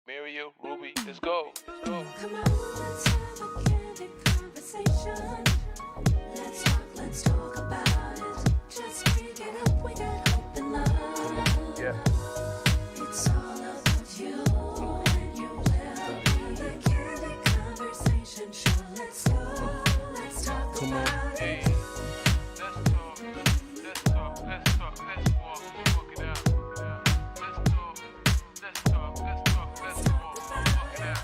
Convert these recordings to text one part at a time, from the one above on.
Mario, Ruby, let's go. Let's go. Come on, let's have a candid conversation. Let's talk about it. Just bring it up, we got hope and love. Yeah. It's all about you and your well-being. The candid conversation show. Let's go, let's talk about Hey, it. let's talk. Let's talk. Let's talk. Let's walk it out. Let's talk. Let's talk. Let's talk. Let's walk it out.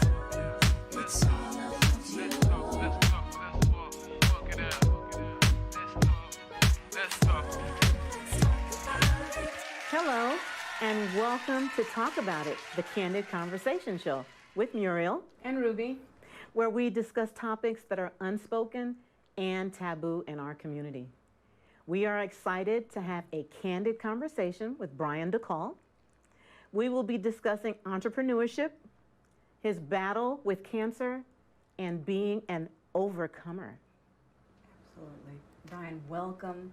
It's all about you. Let's talk. Let's talk. Let's walk it out. Let's talk. Let's talk. Hello, and welcome to Talk About It, the Candid Conversation Show with Muriel, And Ruby. where we discuss topics that are unspoken and taboo in our community. We are excited to have a candid conversation with Bryan Decaul. We will be discussing entrepreneurship, his battle with cancer, and being an overcomer. Absolutely. Bryan, welcome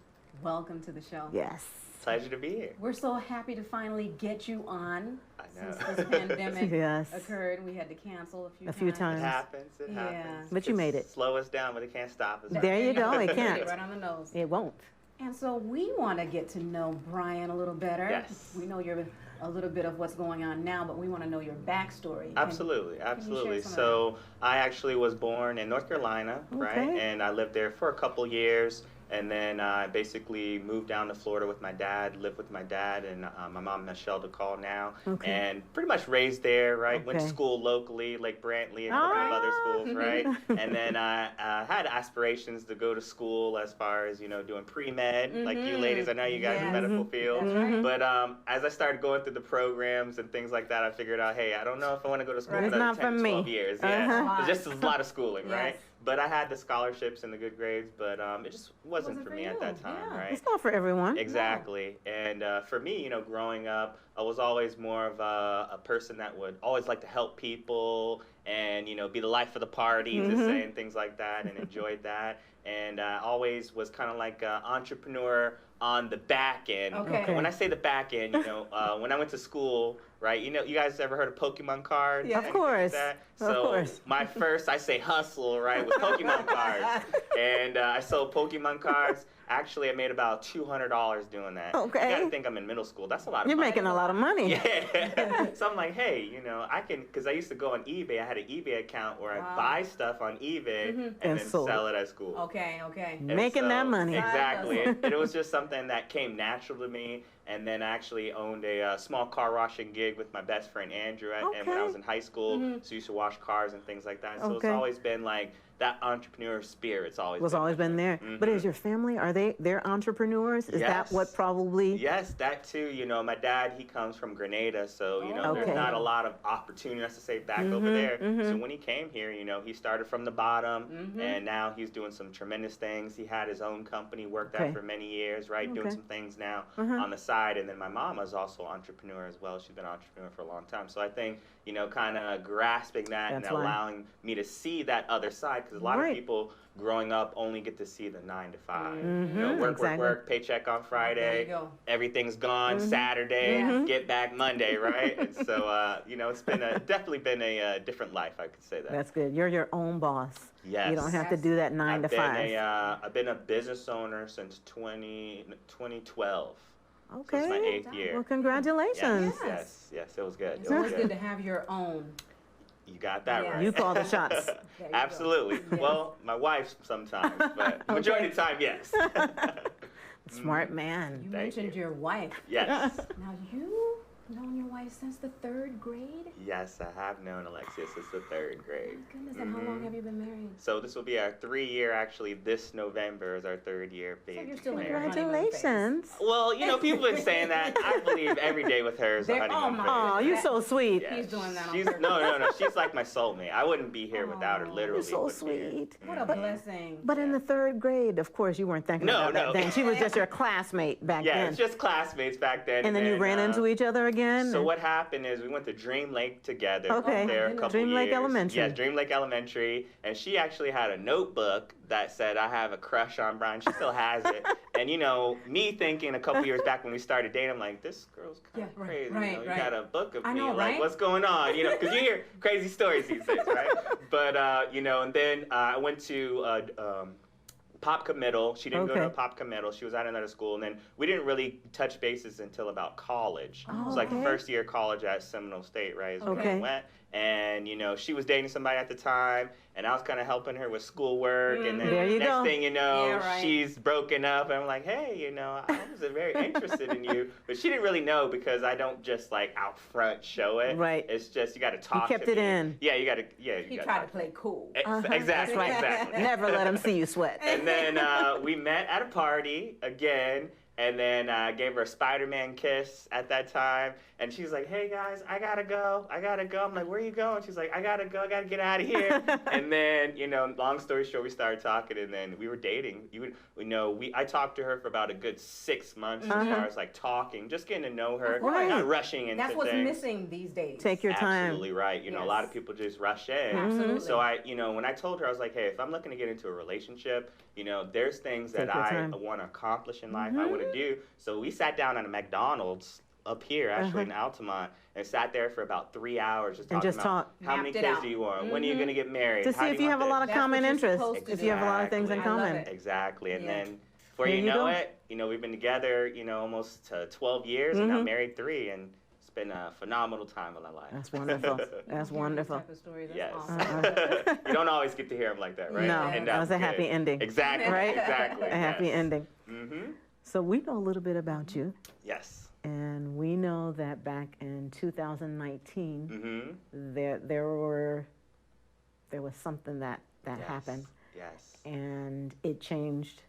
to the show. Yes. Pleasure to be here. We're so happy to finally get you on. I know. Since this pandemic Yes. occurred, we had to cancel A few It times. happens. It Yeah. happens. But you Could made it. Slow us down, but it can't stop us. There you go. It Hit can't. right on the nose. It won't. And so we want to get to know Bryan a little better. Yes. We know you're a little bit of what's going on now, but we want to know your backstory. Absolutely, share absolutely. some of So I actually was born in North Carolina, right? Okay. And I lived there for a couple years. And then I basically moved down to Florida with my dad, lived with my dad and my mom, Michelle Decaul now. Okay. And pretty much raised there, right? Went to Okay. school locally, Lake Brantley, and a couple of other schools, right? And then I had aspirations to go to school as far as, doing pre-med, like you ladies. I know you guys in the Yes. medical field. That's right. But as I started going through the programs and things like that, I figured out, hey, I don't know if I want to go to school Right. for It's another not 10, for me. 12 years. Uh-huh. Yeah, it's just a lot of schooling, right? Yes. But I had the scholarships and the good grades, but it just wasn't for me at that time, yeah. right? It's not for everyone. Exactly. And for me, growing up, I was always more of a person that would always like to help people and, be the life of the party, to say, and things like that, and enjoyed that. And I always was kind of like an entrepreneur on the back end. Okay. And when I say the back end, when I went to school, right, you guys ever heard of Pokemon cards? Yeah. Of Anything like course. that? Of So course. my first, I say hustle, right, was Pokemon cards. And I sold Pokemon cards. Actually, I made about $200 doing that. Okay. You gotta think I'm in middle school. That's a lot of You're money. making a lot of money. Yeah. So I'm like, hey, I can, because I used to go on eBay. I had an eBay account where Wow. I buy stuff on eBay and And then sold sell it at school. Okay. And Making that money. Exactly. Side It was just something that came natural to me. And then I actually owned a small car washing gig with my best friend Andrew. And when I Okay. was in high school, so I used to wash cars and things like that. So it's Okay. always been like that entrepreneur spirit. It's always Was always been there. But is your family, they're entrepreneurs? Is that Yes. what probably? Yes, that too. My dad, he comes from Grenada, so Okay. there's not a lot of opportunity, let's say, back over there. So when he came here, he started from the bottom, and now he's doing some tremendous things. He had his own company, worked Okay. out for many years, right, doing Okay. some things now on the side. And then my mom is also an entrepreneur as well. She's been an entrepreneur for a long time. So I think, kind of grasping that That's and why. allowing me to see that other side, because a lot Right. of people growing up only get to see the 9 to 5. Work, Exactly. work, paycheck on Friday. There you go. Everything's gone Saturday, get back Monday, right? And so, it's definitely been a different life, I could say that. That's good. You're your own boss. Yes. You don't have to do that 9 to 5. I've been a business owner since 2012. Okay. So it's my 8th year. Well, congratulations. Yes, it was good. It's always good to have your own. You got that Yeah. right. You call the shots. There you go. Absolutely. Yes. Well, my wife sometimes, but majority of the time, yes. Smart man. You Thank mentioned you. your wife. Yes. Now, you've known your wife since the 3rd grade? Yes, I have known Alexia since the 3rd grade. My goodness, and how long have you been married? So this will be our 3-year, actually, this November is our 3rd year being you're still in married. your honeymoon Congratulations. Well, people have been saying that. I believe every day with her is a There- oh honeymoon my phase. Oh, you're so sweet. Yeah, He's doing that on she's, purpose. No. She's like my soulmate. I wouldn't be here without her, Aw. literally. You're so wouldn't be here. sweet. What a blessing. But in the 3rd grade, of course, you weren't thinking No, about that no. then. She was just your classmate back Yeah, then. it's just classmates back then. And then you ran into each other We again? So what happened is we went to Dream Lake together. Okay. There a couple Dream Lake years. Elementary. Yeah, Dream Lake Elementary. And she actually had a notebook that said, I have a crush on Bryan. She still has it. And, you know, me thinking a couple years back when we started dating, I'm like, this girl's kind of crazy. right, you know, you right. got a book of I me. know, Like, right? what's going on? You know, because you hear crazy stories these days, right? But, you know, and then I went to Popka Middle. She didn't go to Popka Middle. She was at another school. And then we didn't really touch bases until about college. It was like first year college at Seminole State, right, is where I went. And, you know, she was dating somebody at the time, and I was kind of helping her with schoolwork. And then There you next go. thing you know, Yeah, right. she's broken up. And I'm like, hey, you know, I was very interested in you. But she didn't really know because I don't just, like, out front show it. Right. It's just you got to talk kept to it me. in. Yeah, you got to, yeah. He you tried gotta to play cool. Exactly, right. exactly. Never let them see you sweat. And then we met at a party again, and then I gave her a Spider-Man kiss at that time, and she's like, hey guys, I gotta go. I'm like, where are you going? She's like, I gotta go, I gotta get out of here. And then, you know, long story short, we started talking, and then we were dating. I talked to her for about a good 6 months as far as like talking, just getting to know her, Right. not rushing into That's what's things. missing these days. Take your time. Absolutely right. You know, a lot of people just rush in. Absolutely. So when I told her, I was like, hey, if I'm looking to get into a relationship, you know, there's things that Take your I time. want to accomplish in life, I want to do. So we sat down at a McDonald's up here, actually in Altamont, and sat there for about 3 hours just And talking just about talk. how many Mapped it kids out. do you want? When are you going to get married? To How see do if you have a want lot of this? That's common what you're interests. supposed to If do. you have a lot of things in I love common. it. Exactly. And Yeah. then before There you you know go. it, you know, we've been together, you know, almost 12 years and now married 3, and it's been a phenomenal time of my life. That's wonderful. That's wonderful. Type of story. That's Yes. awesome. You don't always get to hear them like that, right? No, And that was a good. happy ending. Exactly. Right? Exactly. A happy ending. Mm-hmm. So we know a little bit about you, Yes. and we know that back in 2019, Mm-hmm. there was something that happened, Yes. and it changed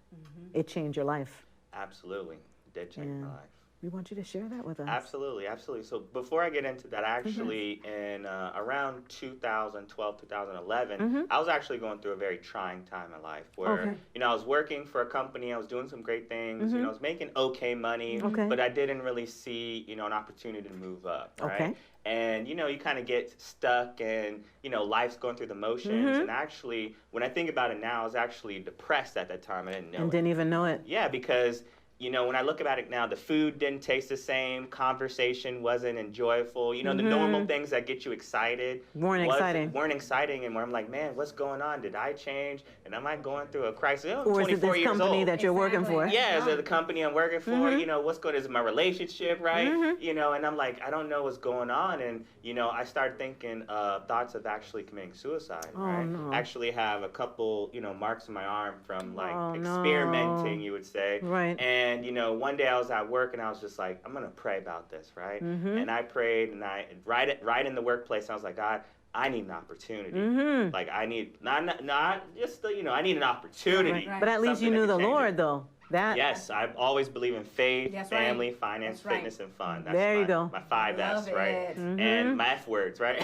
your life. Absolutely. It did change my Yeah. life. We want you to share that with us. Absolutely, absolutely. So before I get into that, actually, in around 2012, 2011, I was actually going through a very trying time in life where, you know, I was working for a company, I was doing some great things, you know, I was making okay money, but I didn't really see, you know, an opportunity to move up, right? Okay. And, you know, you kind of get stuck and, you know, life's going through the motions. And actually, when I think about it now, I was actually depressed at that time. I didn't know And it. didn't even know it. Yeah, because, you know, when I look about it now, the food didn't taste the same, conversation wasn't enjoyable. You know, the normal things that get you excited Weren't exciting. And where I'm like, man, what's going on? Did I change? And am I going through a crisis? I'm Or is it 24 this years company old. that you're working for? Exactly. Yeah, is it the company I'm working for? You know, what's going on? Is it my relationship, right? You know, and I'm like, I don't know what's going on. And, you know, I started thinking thoughts of actually committing suicide, right? no. Actually have a couple, you know, marks on my arm from like Oh, no. experimenting, you would say. Right. And, you know, one day I was at work and I was just like, I'm going to pray about this, right? And I prayed and right in the workplace, I was like, God, I need an opportunity. Like I need, not just, you know, I need an opportunity. Right. But at least you Something that knew the can change Lord, it. though. That Yes, I've always believed in faith, That's right. family, finance, That's right. fitness, and fun. That's There you my, go. My 5 Love F's, right? it. And my F words, right?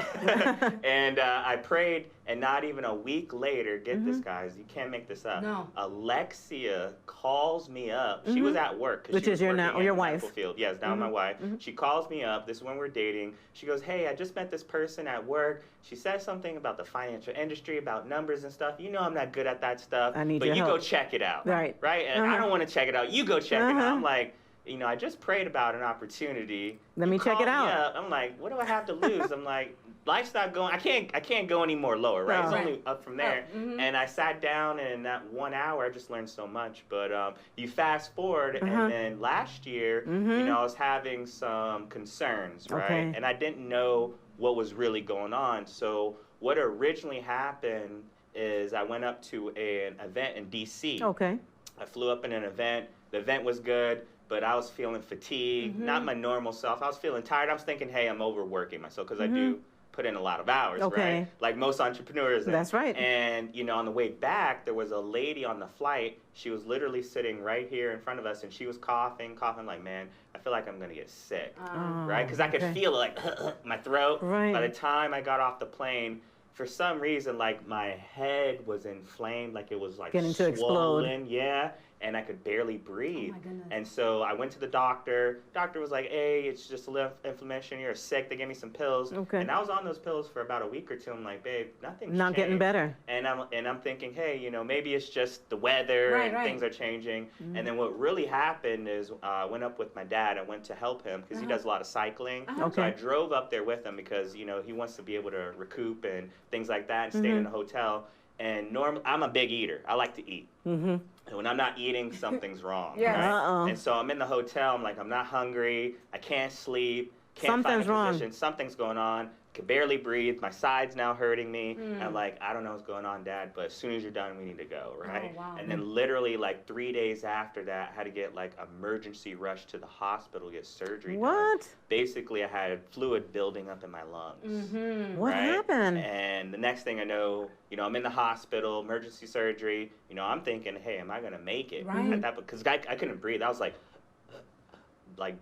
And I prayed, and not even a week later, get this, guys, you can't make this up. No. Alexia calls me up. She was at work. 'cause Which she is was your working now- in your the wife. medical Field. Yes, now my wife. She calls me up. This is when we're dating. She goes, hey, I just met this person at work. She said something about the financial industry, about numbers and stuff. You know I'm not good at that stuff. I need but your you help. go check it out. Right. Right? And I don't want to check it out. You go check it out. I'm like, you know, I just prayed about an opportunity. Let You me check call it out. me up. I'm like, what do I have to lose? I'm like, life's not going. I can't go any more lower, right? No. It's only up from there. And I sat down, and in that 1 hour, I just learned so much. But you fast forward, and then last year, you know, I was having some concerns, right? Okay. And I didn't know what was really going on. So what originally happened is I went up to an event in D.C. Okay. I flew up in an event. The event was good, but I was feeling fatigued, not my normal self. I was feeling tired. I was thinking, hey, I'm overworking myself because I do put in a lot of hours, Okay. right? Like most entrepreneurs. That's right. And, you know, on the way back, there was a lady on the flight. She was literally sitting right here in front of us, and she was coughing, like, man, I feel like I'm going to get sick, right? Because I could okay. feel it, like, my throat. Right. By the time I got off the plane, for some reason, like, my head was inflamed, like it was, like, Getting to explode. swollen. Yeah. and I could barely breathe. Oh my goodness. And so I went to the doctor. Doctor was like, hey, it's just a little inflammation. You're sick. They gave me some pills. Okay. And I was on those pills for about a week or two. I'm like, babe, nothing's Not getting changed. better. And I'm thinking, hey, you know, maybe it's just the weather Right, and things are changing. Mm-hmm. And then what really happened is I went up with my dad. I went to help him because he does a lot of cycling. Okay. So I drove up there with him because, you know, he wants to be able to recoup and things like that, and stayed Mm-hmm. in a hotel. And normally, I'm a big eater. I like to eat. Mm-hmm. And when I'm not eating, something's wrong. Yes. Right? Uh-oh. And so I'm in the hotel. I'm like, I'm not hungry. I can't sleep. Can't Something's find a wrong. position. Something's going on. Can barely breathe. My side's now hurting me. Mm. I'm like, I don't know what's going on, Dad, but as soon as you're done, we need to go, right? Oh, wow. And then literally like 3 days after that, I had to get like emergency rush to the hospital to get surgery done. What? Basically, I had fluid building up in my lungs. Mm-hmm. What right? happened? And the next thing I know, you know, I'm in the hospital, emergency surgery. You know, I'm thinking, hey, am I gonna make it? Right. At that, because I couldn't breathe. I was like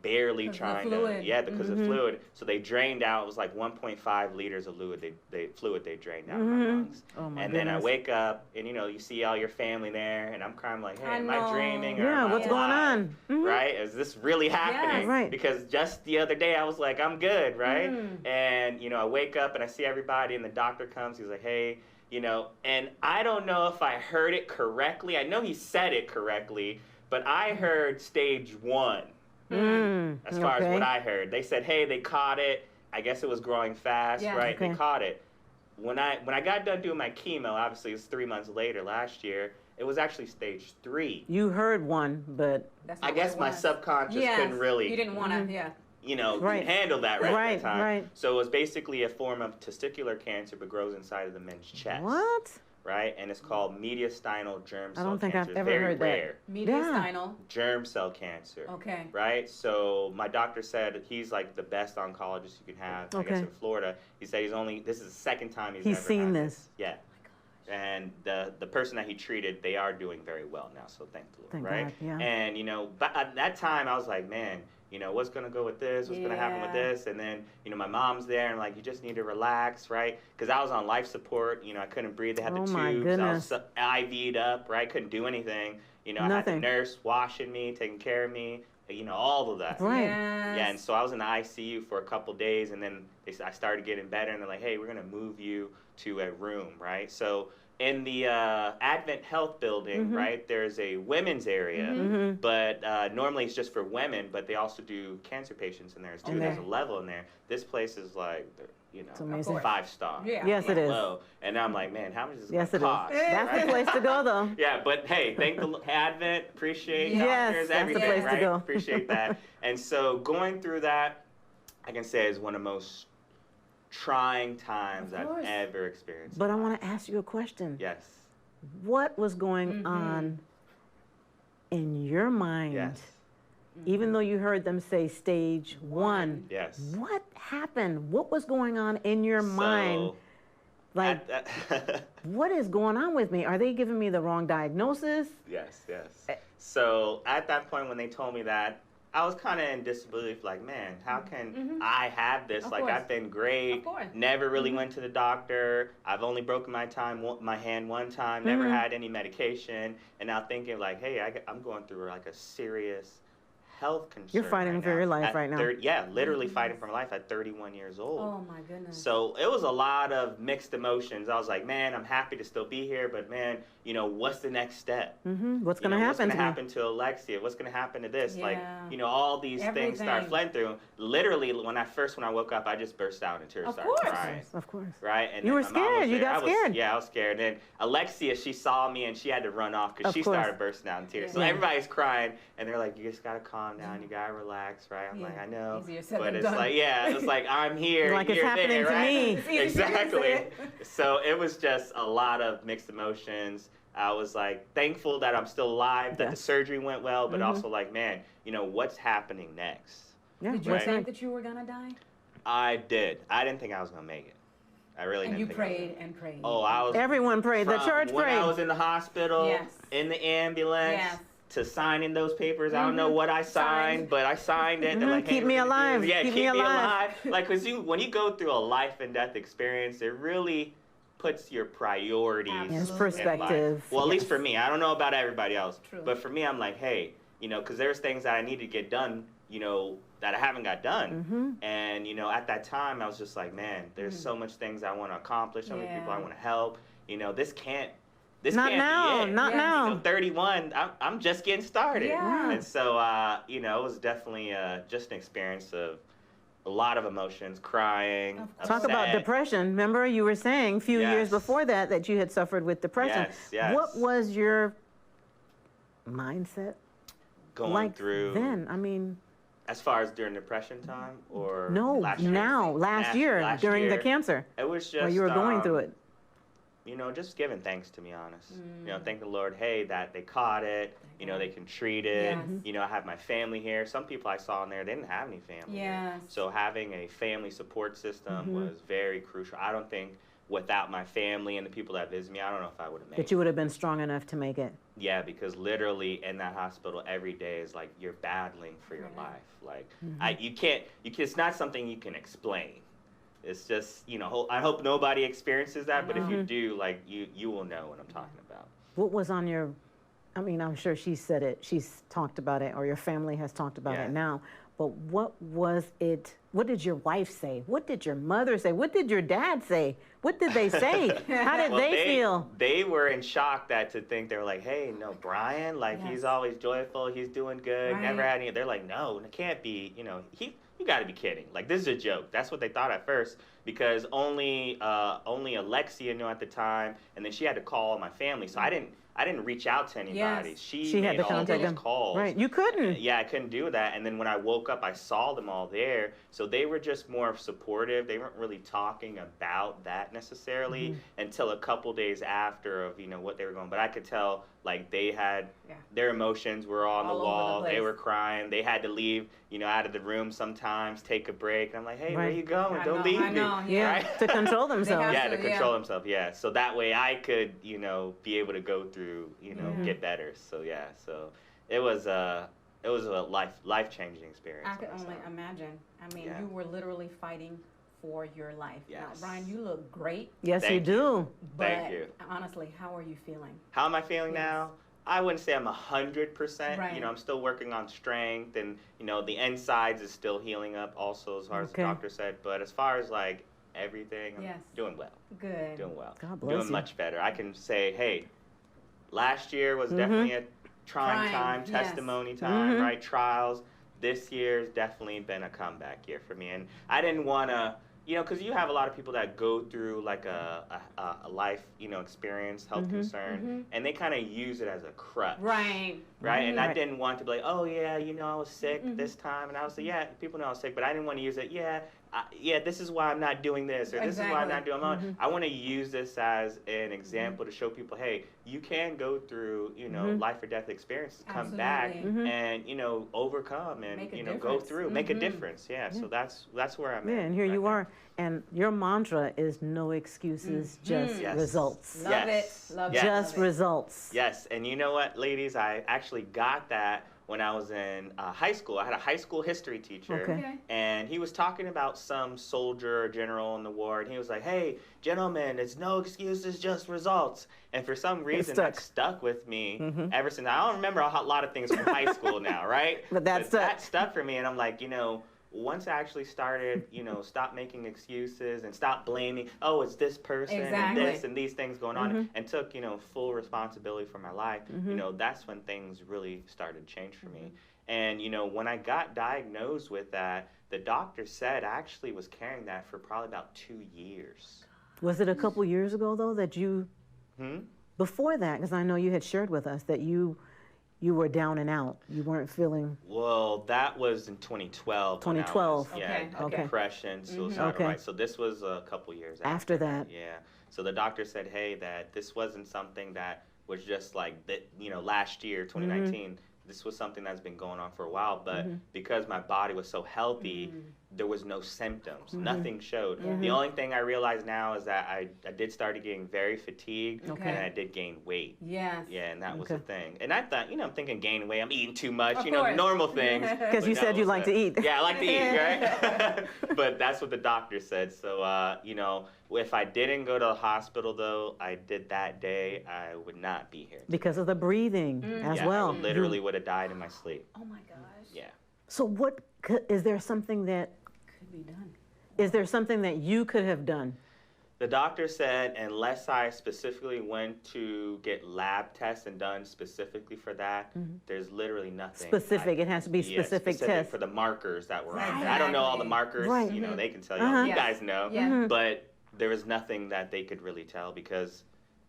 barely Because of the trying to, fluid. yeah, because Mm-hmm. of fluid. So they drained out. It was like 1.5 liters of fluid. They drained out my Mhm. lungs. Oh my And goodness. then I wake up, and you know, you see all your family there, and I'm crying like, hey, I am know. I dreaming? Or Yeah, am I what's going alive? on? Mhm. Right? Is this really happening? Right. Because just the other day I was like, I'm good, right? Mm. And you know, I wake up and I see everybody, and the doctor comes. He's like, hey, you know, and I don't know if I heard it correctly. I know he said it correctly, but I heard stage 1. Mm. As far as Okay. what I heard, they said, hey, they caught it. I guess it was growing fast, Yeah. right? Okay. They caught it. When I got done doing my chemo, obviously it was 3 months later last year. It was actually stage 3. You heard one, but That's I not guess what it my was. subconscious Yes. couldn't really, You didn't want to, yeah. you know, Right. handle that right, Right, at that time. right. So it was basically a form of testicular cancer, but grows inside of the men's chest. what? Right? And it's called mediastinal germ cell I don't think cancer. I've It's ever very heard that. rare. Mediastinal. Germ cell cancer. Okay. Right? So my doctor said he's like the best oncologist you can have, I guess, Okay. in Florida. He said this is the second time he's He's ever seen had this. Yeah. And the person that he treated, they are doing very well now, so thank the Lord, Thank right? God, yeah. And, you know, but at that time, I was like, man, you know, what's going to go with this? What's going to happen with Yeah. this? And then, you know, my mom's there, and like, you just need to relax, right? Because I was on life support. You know, I couldn't breathe. They had Oh, the my tubes. goodness. I was IV'd up, right? Couldn't do anything. You know, I had Nothing. the nurse washing me, taking care of me, you know, all of that. Right. Yes. Yeah, and so I was in the ICU for a couple days, and then I started getting better, and they're like, hey, we're going to move you to a room, right? So in the Advent Health building, Mhm. right, there's a women's area, Mm-hmm. but normally it's just for women, but they also do cancer patients in there too. Okay. There's a level in there. This place is like, you It's know, amazing. 5-star. Yeah. Yes, it is. Low. And I'm like, man, how much is this Yes, it going is. to cost? That's right? the place to go, though. Yeah, but hey, thank the Advent, appreciate Yes, doctors, that's the everything, place to right? go. Appreciate that. And so going through that, I can say is one of the most trying times Of I've course. ever experienced. But I want to ask you a question. Yes. What was going Mhm. on in your mind? Yes. Even though you heard them say stage 1, Yes. what happened? What was going on in your mind? Like, what is going on with me? Are they giving me the wrong diagnosis? yes, yes. So at that point when they told me that, I was kind of in disbelief, like, man, how can I have this? Of Like, course. I've been great, Of course. never really went to the doctor. I've only broken my hand one time, never had any medication, and now thinking like, hey, I'm going through like a serious health concern. You're fighting right for your now. life At right now. Yeah, literally fighting for my life at 31 years old. Oh my goodness. So it was a lot of mixed emotions. I was like, man, I'm happy to still be here, but man, you know, what's the next step? Mm-hmm. What's You going to know, happen what's to gonna me? happen to Alexia? What's gonna happen to this? Like, Yeah. you know, all these things start Everything. flowing through. Literally, when I woke up, I just burst out in tears, Of started course. crying. Of course. Right? And You then were my mom was scared. You there. got scared. Yeah, I was scared. And then Alexia, she saw me and she had to run off because Of she course. started bursting out in tears. So Yeah. everybody's crying, and they're like, "You just gotta calm down. You gotta relax, right?" I'm like, Yeah. "I know," Easier said but than it's done. like, yeah, it's like I'm here. You're like, it's you're happening there, to right? me. It's easy for you to say Exactly. it. So it was just a lot of mixed emotions. I was like thankful that I'm still alive, that the Yes. surgery went well, but Mhm. also like, man, you know, what's happening next? Yeah, Did you what's Right. think next? that you were gonna die? I did. I didn't think I was gonna make it. I really And didn't you think I was prayed gonna- and prayed. Oh, I was. Everyone prayed. The from church when prayed. I was in the hospital, Yes. in the ambulance, Yes. to signing those papers. I don't know what I signed, but I signed it. They're Mhm. like, hey, Keep we're me gonna do alive. this. Yeah, Keep keep me me alive. alive. Like, cause when you go through a life and death experience, it really puts your priorities Absolutely. It's in perspective. life. Well, at least Yes. for me. I don't know about everybody else. True. But for me, I'm like, hey, you know, because there's things that I need to get done, you know, that I haven't got done. Mm-hmm. And, you know, at that time, I was just like, man, there's so much things I want to accomplish, so many people I want to help. You know, this can't Not be now, it. not Yes. now. You know, 31, I'm just getting started. Yeah. And so, you know, it was definitely just an experience of a lot of emotions, crying, Of course. Talk about upset. depression. Remember, you were saying a few years Yes. before that you had suffered with depression. Yes, yes. What was your mindset Going like through then? I mean, as far as during depression time or no, last year? now, last year, Last during the year, cancer, it was just while you were going through it. You know, just giving thanks, to be honest. You know, thank the Lord, hey, that they caught it, you know, they can treat it. Yes. You know, I have my family here. Some people I saw in there, they didn't have any family. Yes. So having a family support system was very crucial. I don't think without my family and the people that visit me, I don't know if I would have made That it. you would have been strong enough to make it. Yeah, because literally in that hospital every day is like you're battling for your life. Like you can't, it's not something you can explain. It's just, you know, I hope nobody experiences that, but if you do, like you will know what I'm talking about. What was on your, I mean, I'm sure she said it, she's talked about it, or your family has talked about Yeah. it now, but what was it, what did your wife say? What did your mother say? What did your dad say? What did they say? How did Well, they feel? They were in shock to think they were like, hey, no, Bryan, like Yes. he's always joyful, he's doing good, never Right. had any. They're like, no, it can't be. You know, you got to be kidding. Like this is a joke. That's what they thought at first because only Alexia knew at the time, and then she had to call my family. So I didn't reach out to anybody. Yes. She She made had to all contact those them. calls. Right, you couldn't. Yeah, I couldn't do that. And then when I woke up, I saw them all there. So they were just more supportive. They weren't really talking about that necessarily until a couple days after of, you know, what they were going. But I could tell, like, they had their emotions were on All the over the wall. They place. were crying. They had to leave, you know, out of the room sometimes, take a break. And I'm like, hey, where Right. you going? I Don't know, leave I me. know, Yeah, Right? to control themselves. have Yeah, to to, control himself, yeah. So that way I could, you know, be able to go through, you know, Yeah. get better. So yeah, so it was a life-changing experience. I could on this only time. imagine. I mean, Yeah. you were literally fighting for your life. Now, Yes. Bryan, you look great, Yes, Thank you you. do. but Thank you. honestly, how are you feeling? How am I feeling Yes. now? I wouldn't say I'm 100%. Right. You know, I'm still working on strength, and you know, the insides is still healing up, also as far as the Okay. doctor said. But as far as like everything, I'm Yes. doing well. Good. Doing well. God bless Doing you. much better. I can say, hey, last year was definitely a trying time, yes. testimony time, right? Trials. This year's definitely been a comeback year for me, and I didn't want to, you know, because you have a lot of people that go through like a life, you know, experience, health concern, and they kind of use it as a crutch. Right. Right, and I Right. didn't want to be like, oh yeah, you know, I was sick this time, and I was like, yeah, people know I was sick, but I didn't want to use it. Yeah, this is why I'm not doing this, or this is why I'm not doing. I want to use this as an example to show people, hey, you can go through, you know, life or death experiences, come back, Absolutely. and you know, overcome, and Make a you know, go difference. through, make a difference. Yeah, so that's where I'm Yeah, at. and here right you now. are. And your mantra is no excuses, just Yes. results. Love Yes. it. Love Yes. it. Just love it. results. Yes, and you know what, ladies, I actually got that when I was in high school. I had a high school history teacher, Okay. Okay. and he was talking about some soldier or general in the war, and he was like, hey, gentlemen, it's no excuses, just results. And for some reason, that stuck with me ever since. I don't remember a lot of things from high school now, right? But that stuck. That stuck for me, and I'm like, you know, once I actually started, you know, stop making excuses and stop blaming, oh, it's this person Exactly. and this and these things going on, and took, you know, full responsibility for my life, you know, that's when things really started to change for me. And, you know, when I got diagnosed with that, the doctor said I actually was carrying that for probably about 2 years. Was it a couple years ago, though, that you, before that, because I know you had shared with us that you were down and out. You weren't feeling, Well, that was in 2012. when I was- 2012. yeah, Okay, okay. depression, suicidal, Okay. right? So this was a couple years After that. Yeah. So the doctor said, hey, that this wasn't something that was just like, that, you know, last year, 2019. This was something that's been going on for a while, but because my body was so healthy, there was no symptoms. Nothing showed. The only thing I realize now is that I did start getting very fatigued, Okay. and I did gain weight. Yes. Yeah, and that was Okay. the thing. And I thought, you know, I'm thinking gaining weight, I'm eating too much, Of you know, the course. normal things. because you But said no, you like to eat. Yeah, I like to eat, right? But that's what the doctor said. So, you know, If I didn't go to the hospital, though, I did that day, I would not be here. Because of the breathing as Yeah, well. I literally would have died in my sleep. Oh my gosh. Yeah. So what is there something that Could be done. you could have done? The doctor said unless I specifically went to get lab tests and done specifically for that, there's literally nothing. Specific, it has to be Yeah, specific tests. for the markers that were on Right. there. I don't know all the markers, Right. you know, they can tell you. Uh-huh. You Yes. guys know. Yeah. But there was nothing that they could really tell because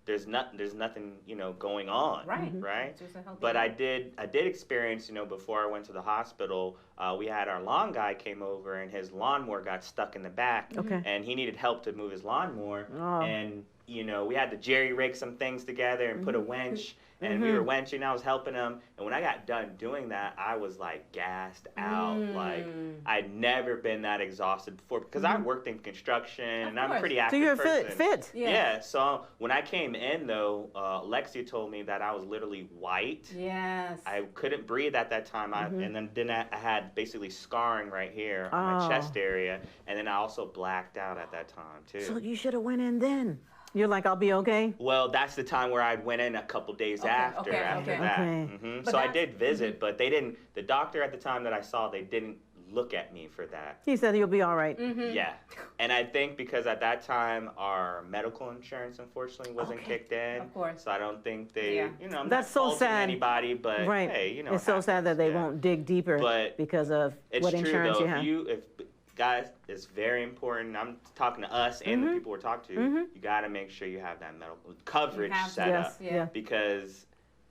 there's nothing, you know, going on. Right. Right? It's just a healthy But life. I did experience, you know, before I went to the hospital, we had our lawn guy came over and his lawnmower got stuck in the back. Okay. And he needed help to move his lawnmower. Oh. And, you know, we had to jerry rig some things together and put a winch. And we were wenching, I was helping him. And when I got done doing that, I was like gassed out. Like, I'd never been that exhausted before because I worked in construction and I'm a course. pretty So active you're person. fit. Yeah, so when I came in though, Lexi told me that I was literally white. Yes. I couldn't breathe at that time, and then I had basically scarring right here on my Oh. chest area, and then I also blacked out at that time too. So you should have went in then. You're like, I'll be okay? Well, that's the time where I went in a couple days after okay. that. Okay. But So I that's- did visit, but they didn't. The doctor at the time that I saw, they didn't look at me for that. He said you'll be all right. Yeah, and I think because at that time our medical insurance unfortunately wasn't Okay. kicked in. Of course. So I don't think they, Yeah. you know, I'm That's not so faulting sad. anybody, but Right. hey, you know, It's so sad that they yeah. won't dig deeper But because of It's what true insurance though. you have. If guys, it's very important. I'm talking to us and the people we're talking to. You got to make sure you have that medical coverage have to, set yes, up yeah. because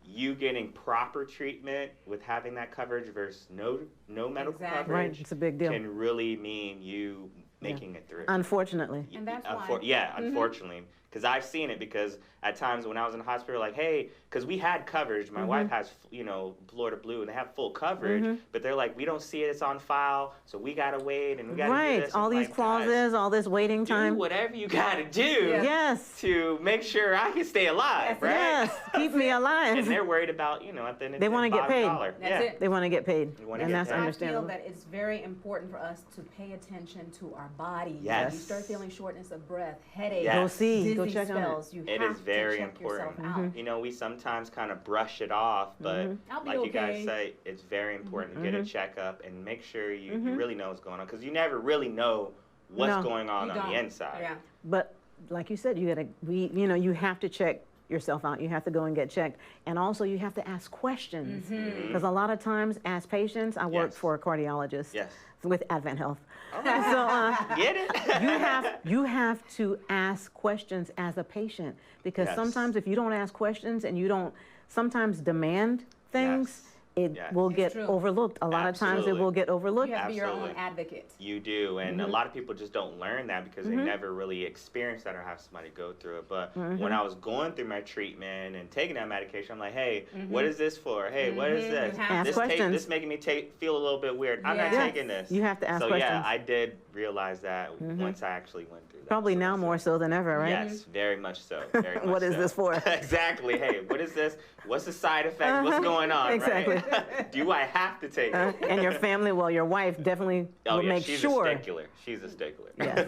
you getting proper treatment with having that coverage versus no medical Exactly. Right, coverage it's a big deal. can really mean you making it through. Unfortunately. And that's why. Yeah, unfortunately. Because I've seen it because at times when I was in the hospital, like, hey, because we had coverage. My wife has, you know, Florida Blue, and they have full coverage. But they're like, we don't see it. It's on file. So we got to wait, and we got to do Right. this. All I'm these like, clauses, guys, all this waiting do time. whatever you got to do Yes. to make sure I can stay alive, right? Yes. Keep me And alive. they're worried about, you know, at the end of They the wanna get bottom paid. dollar. That's yeah. it. They want to get paid. They wanna And get that's paid. I feel understandable. that it's very important for us to pay attention to our bodies. Yes. When you start feeling shortness of breath, headaches, Yes. Go see. Go dizzy check on it. spells, you It have is very to check yourself important. out. You know, we sometimes kind of brush it off, but I'll be like you guys okay. say, it's very important to get a checkup and make sure you really know what's going on because you never really know what's No. going on You the don't. inside. Yeah. But like you said, you have to check yourself out. You have to go and get checked. And also you have to ask questions. Because a lot of times as patients, I work Yes. for a cardiologist Yes. with Advent Health. All right. So Get it? you have to ask questions as a patient because Yes. sometimes if you don't ask questions and you don't sometimes demand things, it Yes. will It's get true. overlooked. A lot of times it Absolutely. will get overlooked. You have to be your own Absolutely. advocate. You do, and a lot of people just don't learn that because they never really experience that or have somebody go through it. But when I was going through my treatment and taking that medication, I'm like, hey, what is this for? Hey, what is this? You have to. Ask questions. This making me feel a little bit weird. I'm not Yes. taking this. You have to ask so questions. yeah, I did realize that once I actually went through that. Probably So now it's- more so than ever, right? Yes, very much so. Very much What is so. this for? Exactly. Hey, what is this? What's the side effect? What's going on? Exactly. Right? Do I have to take it? And your family, well, your wife definitely Oh will yeah, make she's sure. a stickler. She's a stickler. Yes.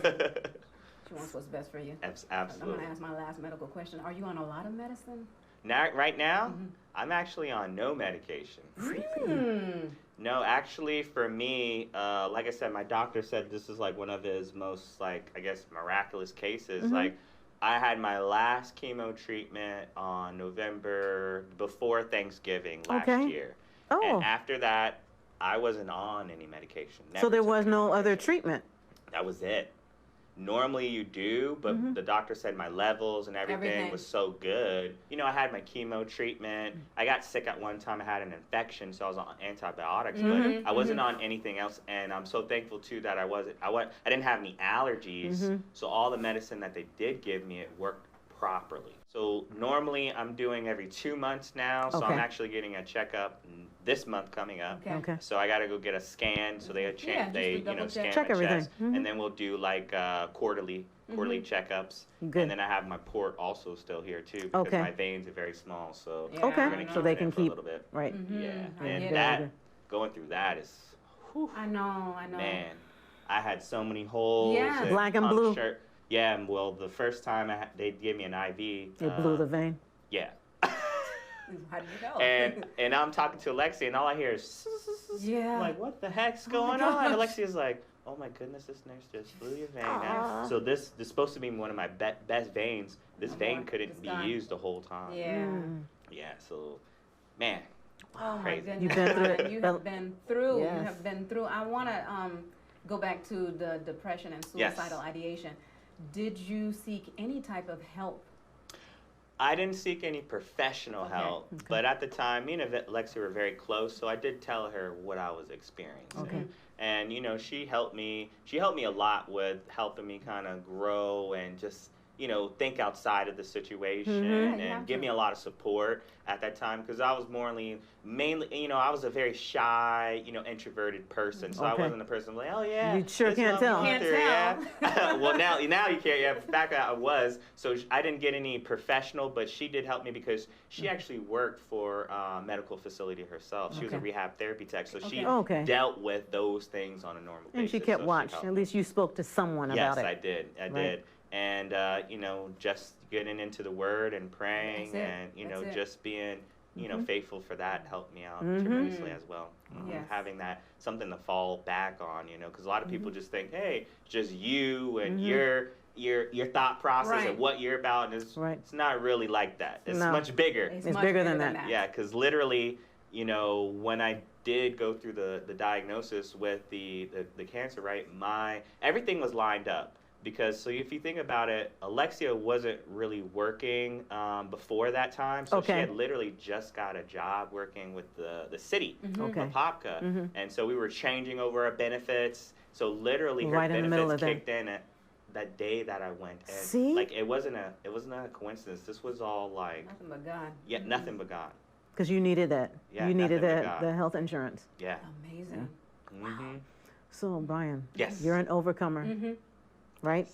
She wants what's best for you. I'm Absolutely. going to ask my last medical question. Are you on a lot of medicine? Right now, I'm actually on no medication. No, actually, for me, like I said, my doctor said this is like one of his most, like, I guess, miraculous cases. Like, I had my last chemo treatment on November before Thanksgiving last Okay. year. Oh. And after that, I wasn't on any medication. So Never there took was any no other medication. treatment. That was it. Normally you do, but the doctor said my levels and everything was so good. You know, I had my chemo treatment. I got sick at one time. I had an infection, so I was on antibiotics, but I wasn't on anything else. And I'm so thankful too that I didn't have any allergies. So all the medicine that they did give me, it worked properly. So normally I'm doing every 2 months now. So I'm Okay. actually getting a checkup this month coming up. Okay. So I got to go get a scan. So they just to double scan check. Check my everything. chest, and then we'll do like quarterly checkups. Good. And then I have my port also still here too because Okay. my veins are very small. So Yeah, Okay. I we're gonna know. So they it in can for a keep little bit. right. Yeah, I and get it. that going through that is, I know. man, I had so many holes. Yes. and Black and blue. puncture. Yeah, well, the first time they gave me an IV. It blew the vein. Yeah. How did you know? And I'm talking to Alexia, and all I hear is, Yeah. like, what the heck's Oh my going on? gosh. Alexia's like, oh my goodness, this nurse just blew your vein Aw. out. So this is supposed to be one of my best veins. This Oh, vein Lord, couldn't it's be gone. used the whole time. Yeah. Yeah, so, man. Oh my Crazy. goodness. You've been through it. Brian, you have been through. Yes. You have been through. I want to go back to the depression and Yes. suicidal ideation. Did you seek any type of help? I didn't seek any professional Okay. help, but at the time, me and Alexia were very close, so I did tell her what I was experiencing. Okay. And you know, she helped me a lot with helping me kind of grow and just, you know, think outside of the situation Mhm. Yeah, you have and give to. me a lot of support at that time, because I was mainly, you know, I was a very shy, you know, introverted person. So I Okay. wasn't a person like, oh yeah. You sure this is can't what I'm tell. going Can't through, tell. yeah. Well, now you can't. Yeah, back then I was. So I didn't get any professional, but she did help me because she actually worked for a medical facility herself. She was a Okay. rehab therapy tech, so she Okay. Okay. dealt with those things on a normal basis. And she kept so watch. helped At me. least you spoke to someone Yes, about it. I did. I Right. did. And, you know, just getting into the word and praying That's it. and, you know, That's it. just being, you know, faithful for that helped me out Mhm. tremendously as well. Yes. Having that, something to fall back on, you know, because a lot of people Mm-hmm. just think, hey, just you and your thought process Right. and what you're about. And Right. it's not really like that. It's No. much bigger. It's much bigger than that. Yeah, because literally, you know, when I did go through the diagnosis with the cancer, right, everything was lined up. Because, so if you think about it, Alexia wasn't really working before that time. So she Okay. had literally just got a job working with the city Okay. of Apopka. Mhm. And so we were changing over our benefits. So literally her Right in the middle benefits of that. kicked in at that day that I went. And See? like it wasn't a coincidence. This was all like, Nothing but God. yeah, nothing but God. Because you needed that. Yeah, You needed nothing but that, God. the health insurance. Yeah. Amazing. Mm-hmm. So, Brian, Yes. you're an overcomer, Mm-hmm. right?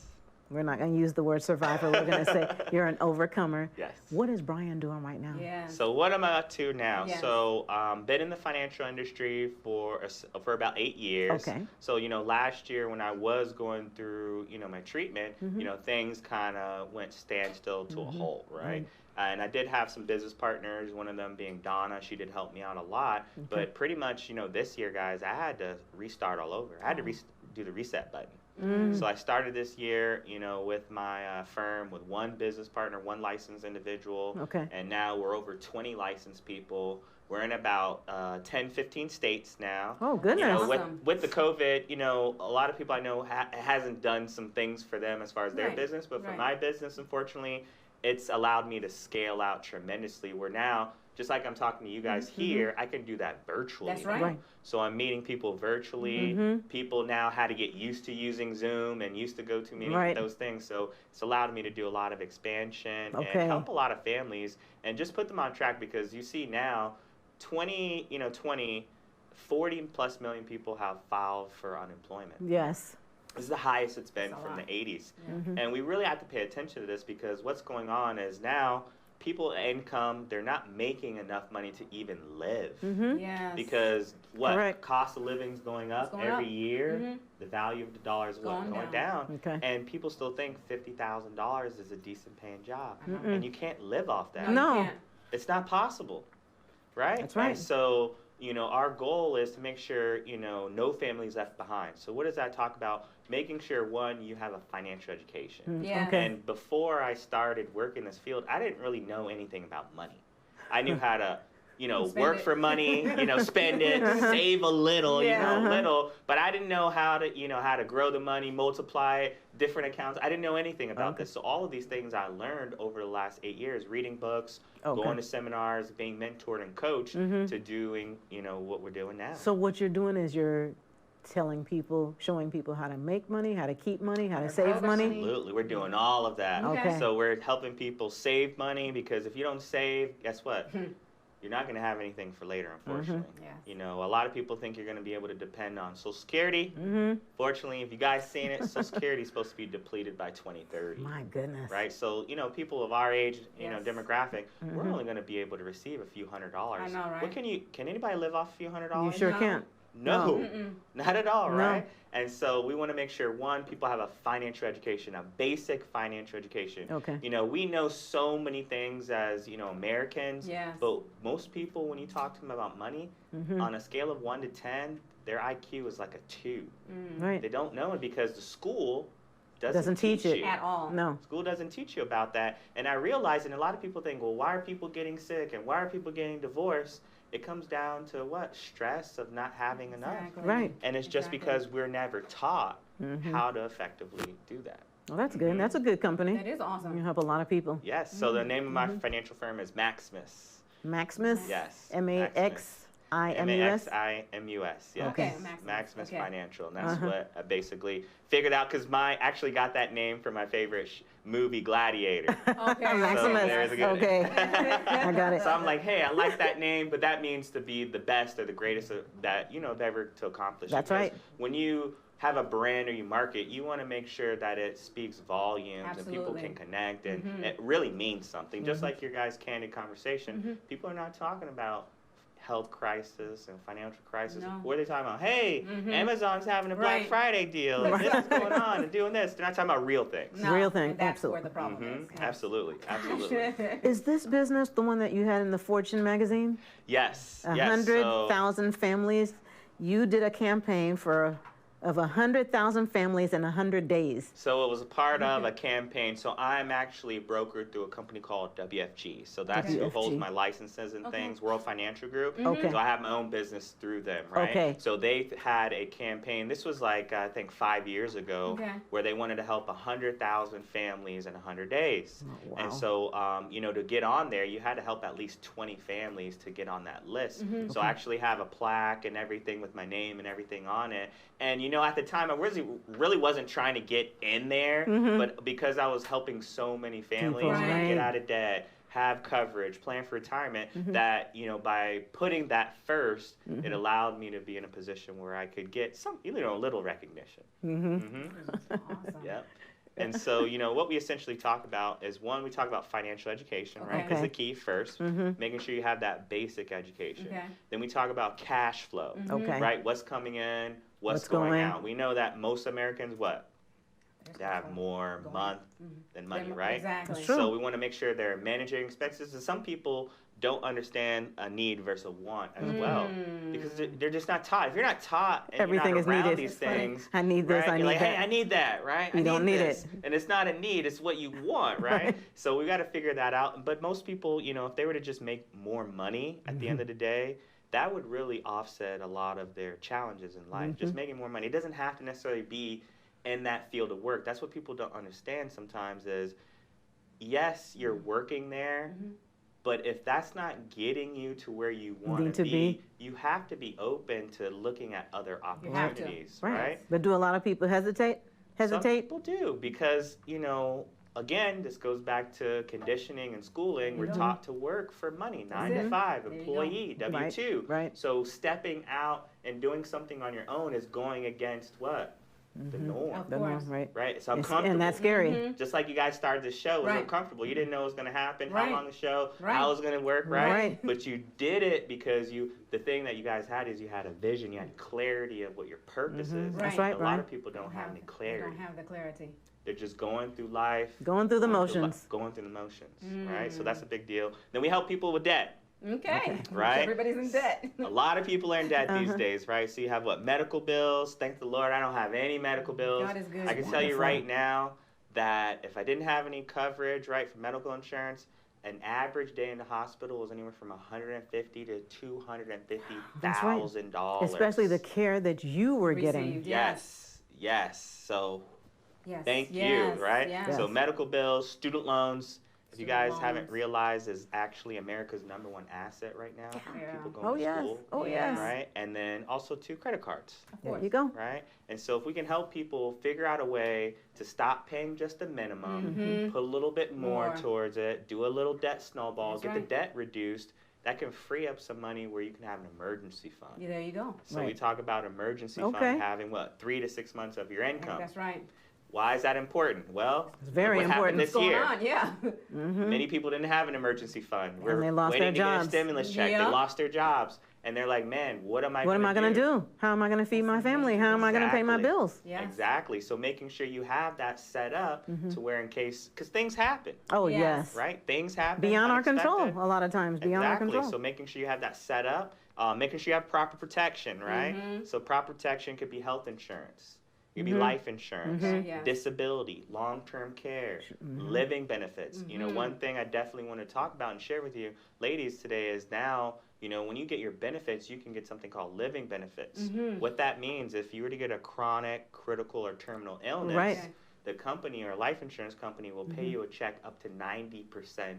We're not going to use the word survivor. We're going to say you're an overcomer. Yes. What is Brian doing right now? Yeah. So what am I up to now? Yes. So been in the financial industry for about 8 years. Okay. So you know, last year when I was going through my treatment, Mm-hmm. you know, things kind of went standstill to a halt, right? And I did have some business partners. One of them being Donna. She did help me out a lot. But pretty much, you know, this year, guys, I had to restart all over. I had to do the reset button. So I started this year, you know, with my firm with one business partner, one licensed individual. Okay. And now we're over 20 licensed people. We're in about 10, 15 states now. Oh, You goodness. know, Awesome. with the COVID, you know, a lot of people I know hasn't done some things for them as far as their Right, business. But for right. my business, unfortunately, it's allowed me to scale out tremendously. Where now, just like I'm talking to you guys here, I can do that virtually. That's right. now. Right. So I'm meeting people virtually. People now had to get used to using Zoom and used to go to meetings, Right. those things. So it's allowed me to do a lot of expansion Okay. and help a lot of families and just put them on track, because you see now 40 plus million people have filed for unemployment. Yes. This is the highest it's been That's a from lot. the 80s. Mm-hmm. And we really have to pay attention to this, because what's going on is now people income, they're not making enough money to even live. Yes. Because what Correct. cost of living is going up going every up. year, Mhm. the value of the dollar is what? Going down. Okay. And people still think $50,000 is a decent paying job, Mm-mm. and you can't live off that. No. You can't. It's not possible, right? That's right. And so, you know, our goal is to make sure, you know, no families left behind. So what does that talk about? Making sure, one, you have a financial education. Yeah. Okay. And before I started working this field, I didn't really know anything about money. I knew how to, you know, Spend work it. for money, you know, spend it, save a little, Yeah. little. But I didn't know how to grow the money, multiply it, different accounts. I didn't know anything about Okay. this. So all of these things I learned over the last 8 years, reading books, Okay. going to seminars, being mentored and coached to doing, you know, what we're doing now. So what you're doing is you're telling people, showing people how to make money, how to keep money, how to How to save grow the money. money. Absolutely. We're doing all of that. Okay. So we're helping people save money, because if you don't save, guess what? You're not going to have anything for later, unfortunately. Yes. You know, a lot of people think you're going to be able to depend on Social Security. Mm-hmm. Fortunately, if you guys seen it, Social Security is supposed to be depleted by 2030. My goodness. Right? So, you know, people of our age, you know, Yes. demographic, we're only going to be able to receive a few $100s. I know, right? What can anybody live off a few $100? You sure No. can't. No, not at all, No. right? And so we want to make sure, one, people have a financial education, a basic financial education. Okay. You know, we know so many things as, Americans, Yes. but most people, when you talk to them about money, on a scale of 1 to 10, their IQ is like a 2. Right. They don't know it because the school Doesn't teach it. you. At all. No. School doesn't teach you about that. And I realize, and a lot of people think, well, why are people getting sick and why are people getting divorced? It comes down to what? Stress of not having enough. Exactly. Right. And it's just Exactly. because we're never taught how to effectively do that. Well, that's good. That's a good company. That is awesome. You help a lot of people. Yes. So the name of my financial firm is Maximus. Maximus? Yes. Maximus. Maximus. Yes. Okay, Maximus okay. Financial. And that's what I basically figured out because I actually got that name from my favorite movie, Gladiator. Okay. Maximus. there's a good- Okay. I got it. So I'm like, hey, I like that name, but that means to be the best or the greatest that ever to accomplish. That's Because right. When you have a brand or you market, you want to make sure that it speaks volumes and people Absolutely. can connect and it really means something. Just like your guys' candid conversation, people are not talking about health crisis and financial crisis. No. What are they talking about? Hey, Amazon's having a Black Right. Friday deal. And this is going on and doing this. They're not talking about real things. No, Real thing, and that's absolutely. where the problem is. Absolutely. Is this business the one that you had in the Fortune magazine? Yes. A Yes. So- 100,000 families. You did a campaign of 100,000 families in 100 days. So it was a part of a campaign. So I'm actually brokered through a company called WFG. So that's who holds WFG. my licenses and things, World Financial Group. Okay. So I have my own business through them, right? Okay. So they had a campaign. This was like, I think 5 years ago, Okay. where they wanted to help 100,000 families in 100 days. Oh, wow. And so, to get on there, you had to help at least 20 families to get on that list. So I actually have a plaque and everything with my name and everything on it. And at the time, I really wasn't trying to get in there, but because I was helping so many families Right. get out of debt, have coverage, plan for retirement, that by putting that first, it allowed me to be in a position where I could get some, a little recognition. Awesome. Yep. And so, what we essentially talk about is, one, we talk about financial education, right? Okay. Is the key first, making sure you have that basic education. Okay. Then we talk about cash flow, Okay. right? What's coming in, what's going going out. out. We know that most Americans, they have more month than money, right? Exactly. True. So we want to make sure they're managing expenses. And some people don't understand a need versus a want as well, because they're just not taught. If you're not taught and Everything you're is not around needed. these It's funny. things, I need this, right? I You're need like, that. hey, I need that, right? You I don't need need this. it. And it's not a need, it's what you want, right? Right. So we got to figure that out. But most people, if they were to just make more money at the end of the day, that would really offset a lot of their challenges in life. Just making more money. It doesn't have to necessarily be in that field of work. That's what people don't understand sometimes is, yes, you're working there, but if that's not getting you to where you want Need to to be, be. you have to be open to looking at other You have to. opportunities, right? But do a lot of people hesitate? Some people do because, again, this goes back to conditioning and schooling. We're taught to work for money, 9 to 5, There you employee, W-2. Right. So stepping out and doing something on your own is going against what? The norm, Of The course. norm, right. right? It's It's- uncomfortable. and that's scary. Just like you guys started the show, it was Right. uncomfortable. You didn't know what was going to happen, Right. how long the show, Right. how it was going to work, right? Right. But you did it because the thing that you guys had is you had a vision, you had clarity of what your purpose is. That's Right. right, A lot Brian. of people don't have any They clarity. don't have the clarity. They're just going through life. Going through the li- motions. Going through the motions, right? So that's a big deal. Then we help people with debt. Okay. Right. Everybody's in debt. A lot of people are in debt these days, right? So you have medical bills. Thank the Lord, I don't have any medical bills. God is good. I can tell you Wonderful. right now that if I didn't have any coverage, right, for medical insurance, an average day in the hospital was anywhere from $150,000 to $250,000. Especially the care that you were getting. Received. Yes. So Yes. thank Yes. you, right? Yes. So medical bills, student loans. If you Student guys haven't loans. realized, is actually America's #1 asset right now. Yeah. People going Oh, to yes. school, Oh, Yeah. yes. right? And then also credit cards, Of There course. you go. right? And so if we can help people figure out a way to stop paying just the minimum, put a little bit more More. towards it, do a little debt snowball, That's get right. the debt reduced, that can free up some money where you can have an emergency fund. Yeah, there you go. So we Right. talk about emergency Okay. fund having 3 to 6 months of your I think income. that's right. Why is that important? Well, It's very look what happened important. this year. Going on, yeah. Many people didn't have an emergency fund. We're they lost waiting their to get a jobs. stimulus check. Yeah. They lost their jobs. and they're like, man, what am I What am I going to do? How am I going to feed my family? How am I going to pay my Exactly. bills? Yes. Exactly. So making sure you have that set up to where in case, because things happen, Oh, Yes. yes. right? Things happen. Beyond our control, unexpected. a lot of times, beyond our Exactly. control. So making sure you have that set up, making sure you have proper protection, right? So proper protection could be health insurance. It could be life insurance, Yes. disability, long-term care, living benefits. You know, one thing I definitely want to talk about and share with you, ladies, today is now, you know, when you get your benefits, you can get something called living benefits. What that means, if you were to get a chronic, critical, or terminal illness, Right. the company or life insurance company will pay you a check up to 90%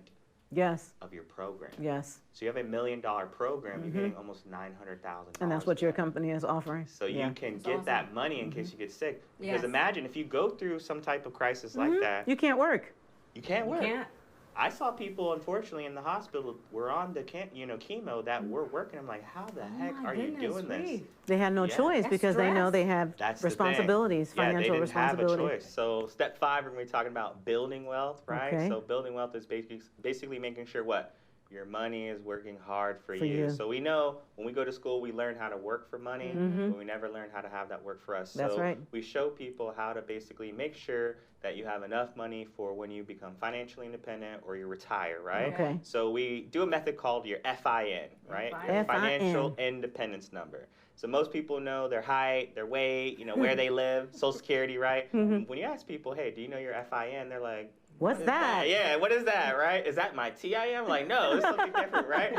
Yes. of your program. Yes. So you have $1 million program, you're getting almost $900,000. And that's what your back. company is offering. So you Yeah. can That's get awesome. that money in case you get sick. Because Yes. imagine if you go through some type of crisis like that, You can't work. you can't work. Can't. I saw people, unfortunately, in the hospital were on the chemo that were working. I'm like, how the heck My are you goodness, doing this? grief. They had no Yeah. choice That's because they know stress. they have That's the thing. responsibilities, Yeah, they financial didn't responsibility. have a choice. So step 5, we're going to be talking about building wealth, right? Okay. So building wealth is basically making sure what? Your money is working hard for For you. you. So we know when we go to school, we learn how to work for money, but we never learn how to have that work for us. That's so right. we show people how to basically make sure that you have enough money for when you become financially independent or you retire, right? Okay. So we do a method called your FIN, right? Your FIN. financial independence number. So most people know their height, their weight, you know, where they live, Social Security, right? When you ask people, hey, do you know your FIN? They're like, What's what is that? Yeah, what is that, right? Is that my TIM? Like, no, it's something different, right?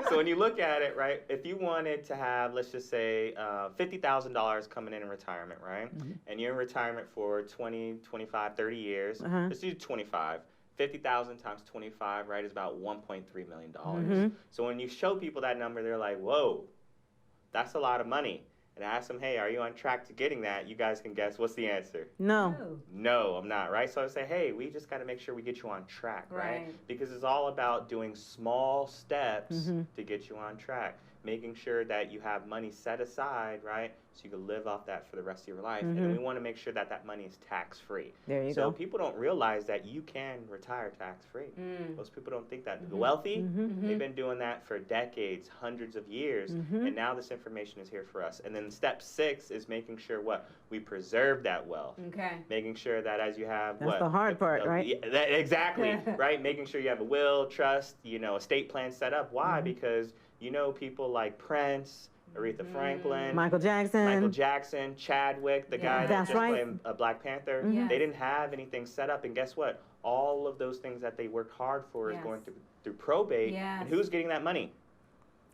So when you look at it, right, if you wanted to have, let's just say, $50,000 coming in retirement, right? And you're in retirement for 20, 25, 30 years. Let's do 25. 50,000 times 25, right, is about $1.3 million. So when you show people that number, they're like, whoa, that's a lot of money. And I ask them, hey, are you on track to getting that? You guys can guess. What's the answer? No. No, I'm not, right? So I say, hey, we just got to make sure we get you on track, right? Right. Because it's all about doing small steps to get you on track, making sure that you have money set aside, right? So you can live off that for the rest of your life. And then we want to make sure that that money is tax-free. There you So go. people don't realize that you can retire tax-free. Most people don't think that. The wealthy, they've been doing that for decades, hundreds of years, and now this information is here for us. And then step 6 is making sure what? We preserve that wealth. Okay. Making sure that as you have That's the hard part, right? Yeah, exactly, right? Making sure you have a will, trust, you know, estate plan set up. Why? Because you know people like Prince, Aretha Franklin, Michael Jackson. Chadwick, the guy that That's just right. played Black Panther. Yes. They didn't have anything set up, and guess what? All of those things that they worked hard for is Yes. going through probate. Yes. And who's getting that money?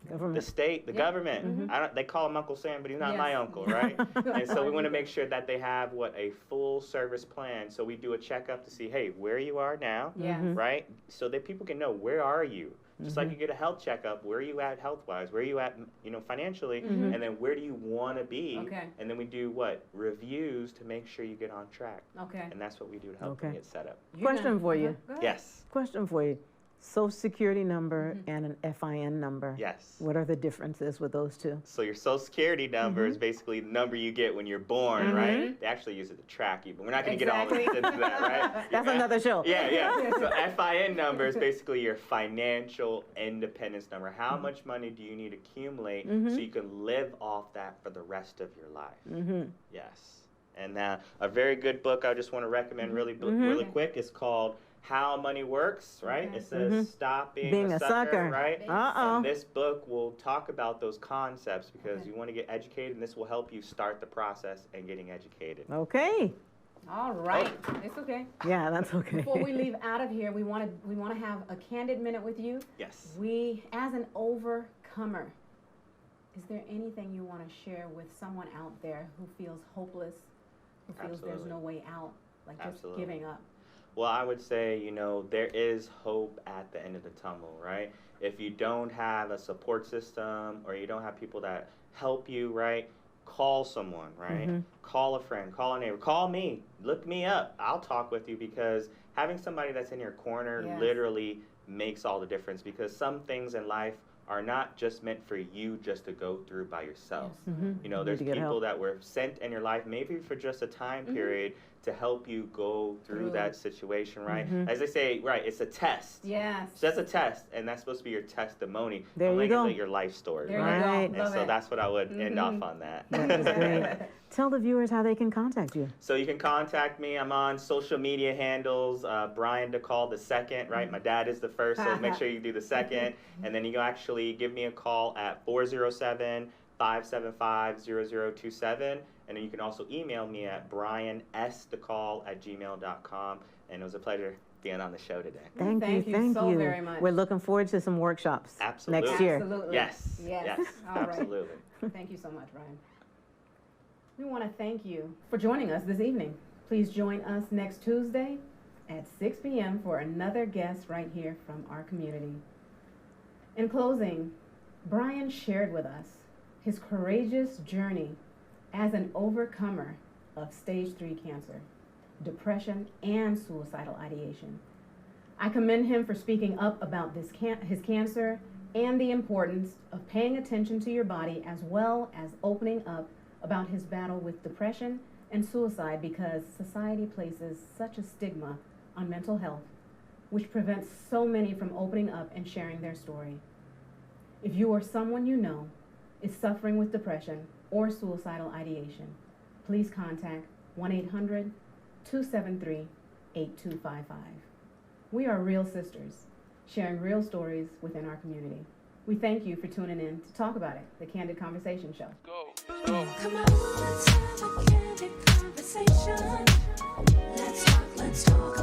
The Government. state, the government. They call him Uncle Sam, but he's not my Yes. uncle, right? And so we want to make sure that they have a full service plan. So we do a checkup to see, hey, where you are now, Yes. right? So that people can know where are you. Just like you get a health checkup, where are you at health-wise? Where are you at, you know, financially? And then where do you want to be? Okay. And then we do reviews to make sure you get on track. Okay. And that's what we do to help them Okay. get set up. Question for you. Go ahead. Yes. Question for you. Social Security number and an FIN number. Yes. What are the differences with those two? So your Social Security number is basically the number you get when you're born, right? They actually use it to track you, but we're not going to get all into that, right? That's another show. Yeah. So FIN number is basically your financial independence number. How much money do you need to accumulate so you can live off that for the rest of your life? Yes. And a very good book I just want to recommend really quick is called How Money Works, right? It says Stop Being a Sucker, right? Uh-oh. And this book will talk about those concepts because you want to get educated, and this will help you start the process and getting educated. Okay. All right. It's okay. Yeah, that's okay. Before we leave out of here, we want to have a candid minute with you. Yes. We, as an overcomer, is there anything you want to share with someone out there who feels hopeless, who feels there's Absolutely. no way out, like just Absolutely. giving up? Well, I would say, you know, there is hope at the end of the tunnel, right? If you don't have a support system or you don't have people that help you, right? Call someone, right? Call a friend, call a neighbor, call me, look me up. I'll talk with you because having somebody that's in your corner Yes. literally makes all the difference because some things in life are not just meant for you just to go through by yourself. Mhm. You know, Need there's to get people help. that were sent in your life maybe for just a time period to help you go through that situation, right? As they say, right, it's a test. Yes. So that's a test, and that's supposed to be your testimony. There you like go. Your life story, There right? you go. Right. And Love so it. that's what I would end off on that. That is great. Tell the viewers how they can contact you. So you can contact me. I'm on social media handles, Bryan Decaul the second, right? My dad is the first, so make sure you do the second. And then you can actually give me a call at 407-575-0027. And then you can also email me at bryansdecaul@gmail.com. And it was a pleasure being on the show today. Thank you. Thank you so very much. We're looking forward to some workshops Absolutely. next year. Absolutely. Yes. Yes. All right. Absolutely. Thank you so much, Bryan. We want to thank you for joining us this evening. Please join us next Tuesday at 6 p.m. for another guest right here from our community. In closing, Bryan shared with us his courageous journey as an overcomer of stage 3 cancer, depression, and suicidal ideation. I commend him for speaking up about his cancer and the importance of paying attention to your body, as well as opening up about his battle with depression and suicide, because society places such a stigma on mental health, which prevents so many from opening up and sharing their story. If you or someone you know is suffering with depression or suicidal ideation, please contact 1-800-273-8255. We are real sisters, sharing real stories within our community. We thank you for tuning in to talk about it, the Candid Conversation Show. Go. Let's go. Come on, let's have a candid conversation. Let's talk